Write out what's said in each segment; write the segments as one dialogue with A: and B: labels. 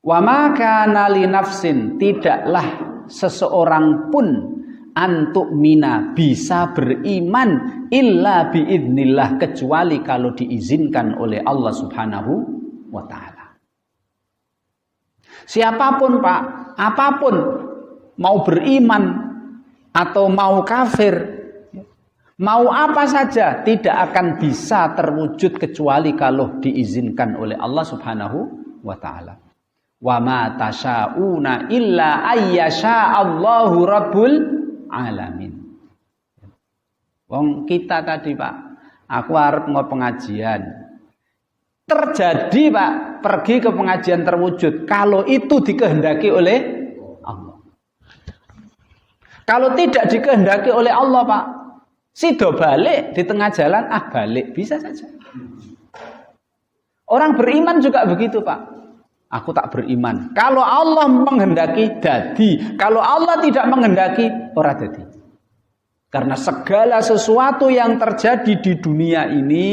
A: Wa ma kana li nafsin, tidaklah seseorang pun antu'mina bisa beriman illa biidznillah, kecuali kalau diizinkan oleh Allah Subhanahu wa taala. Siapapun Pak, apapun, mau beriman atau mau kafir, mau apa saja, tidak akan bisa terwujud kecuali kalau diizinkan oleh Allah Subhanahu wa taala. Wa ma tasyauna illa ayyasha Allahu rabbul alamin. Wong kita tadi Pak, aku arep mau pengajian. Terjadi Pak, pergi ke pengajian terwujud kalau itu dikehendaki oleh Allah. Kalau tidak dikehendaki oleh Allah Pak, sido balik di tengah jalan, balik bisa saja. Orang beriman juga begitu Pak. Aku tak beriman. Kalau Allah menghendaki dadi, kalau Allah tidak menghendaki ora dadi. Karena segala sesuatu yang terjadi di dunia ini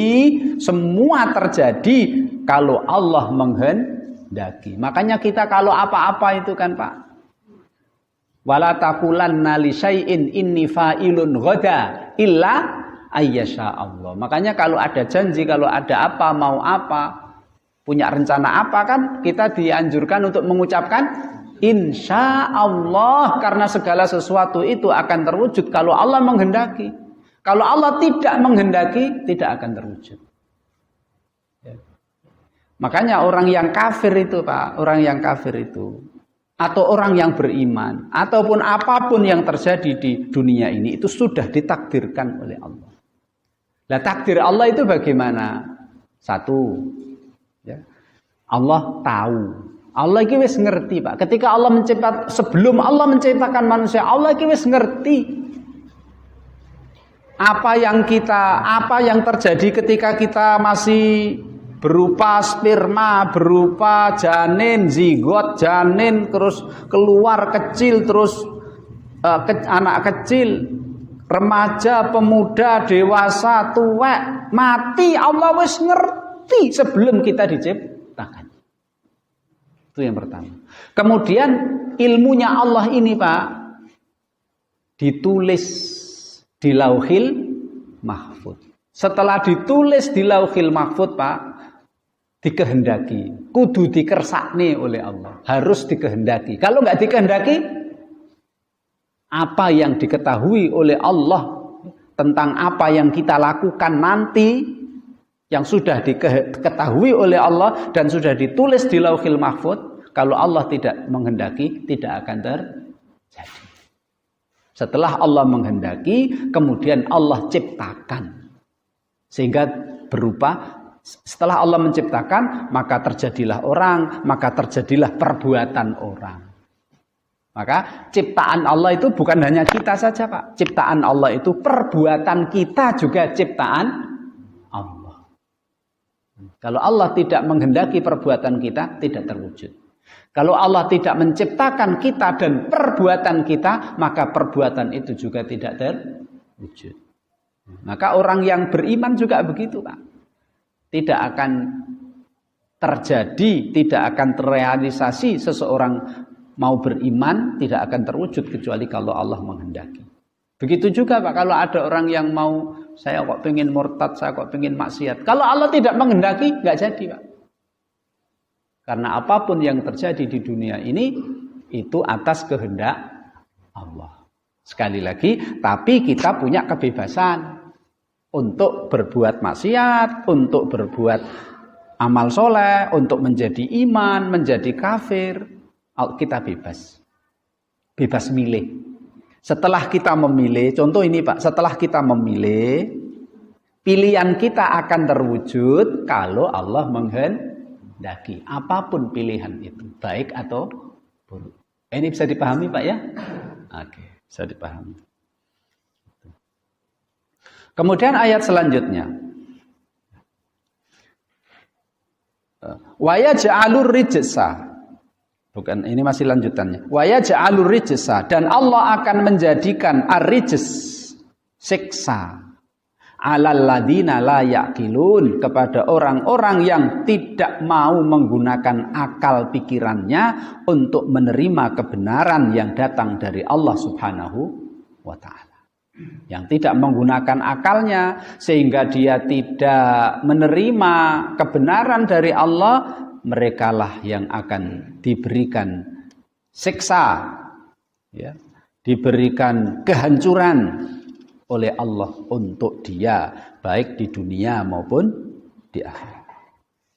A: semua terjadi kalau Allah menghendaki. Makanya kita kalau apa-apa itu kan Pak, wala taqulanna li syai'in inni fa'ilun ghada illa ayyasha Allah. Makanya kalau ada janji, kalau ada apa, mau apa, punya rencana apa kan, kita dianjurkan untuk mengucapkan insya Allah, karena segala sesuatu itu akan terwujud kalau Allah menghendaki. Kalau Allah tidak menghendaki, tidak akan terwujud. Makanya orang yang kafir itu Pak, orang yang kafir itu, atau orang yang beriman, ataupun apapun yang terjadi di dunia ini, itu sudah ditakdirkan oleh Allah. Nah, takdir Allah itu bagaimana? Satu, ya, Allah tahu. Allah iki wis ngerti Pak. Ketika Allah sebelum Allah menciptakan manusia, Allah iki wis ngerti apa yang terjadi ketika kita masih berupa sperma, berupa janin, zigot, janin, terus keluar kecil, terus anak kecil, remaja, pemuda, dewasa, tua, mati. Allah wis ngerti sebelum kita diciptakan. Itu yang pertama. Kemudian ilmunya Allah ini Pak ditulis di Lauhil Mahfuz. Setelah ditulis di Lauhil Mahfuz Pak, dikehendaki, kudu dikersakne oleh Allah, harus dikehendaki. Kalau nggak dikehendaki, apa yang diketahui oleh Allah tentang apa yang kita lakukan nanti, yang sudah diketahui oleh Allah dan sudah ditulis di Lauhil Mahfuz, kalau Allah tidak menghendaki, tidak akan terjadi. Setelah Allah menghendaki, kemudian Allah ciptakan. Sehingga berupa, setelah Allah menciptakan, maka terjadilah orang, maka terjadilah perbuatan orang. Maka ciptaan Allah itu bukan hanya kita saja Pak. Ciptaan Allah itu perbuatan kita juga ciptaan Allah. Kalau Allah tidak menghendaki perbuatan kita, tidak terwujud. Kalau Allah tidak menciptakan kita dan perbuatan kita, maka perbuatan itu juga tidak terwujud. Maka orang yang beriman juga begitu Pak. Tidak akan terjadi, tidak akan terrealisasi seseorang mau beriman, tidak akan terwujud kecuali kalau Allah menghendaki. Begitu juga Pak, kalau ada orang yang mau, saya kok pengen murtad, saya kok pengen maksiat. Kalau Allah tidak menghendaki, nggak jadi Pak. Karena apapun yang terjadi di dunia ini, itu atas kehendak Allah. Sekali lagi, tapi kita punya kebebasan untuk berbuat maksiat, untuk berbuat amal soleh, untuk menjadi iman, menjadi kafir. Kita bebas. Bebas milih. Setelah kita memilih, contoh ini Pak, setelah kita memilih, pilihan kita akan terwujud kalau Allah menghendaki. Apapun pilihan itu, baik atau buruk. Ini bisa dipahami Pak ya? Oke, bisa dipahami. Kemudian ayat selanjutnya. Wa yaj'alur rijsa. Bukan, ini masih lanjutannya. Wa yaj'alur rijsa, dan Allah akan menjadikan ar-rijs, siksa. 'alal ladzina la yaqilun, kepada orang-orang yang tidak mau menggunakan akal pikirannya untuk menerima kebenaran yang datang dari Allah Subhanahu wa taala. Yang tidak menggunakan akalnya sehingga dia tidak menerima kebenaran dari Allah, merekalah yang akan diberikan siksa, ya, diberikan kehancuran oleh Allah untuk dia, baik di dunia maupun di akhirat.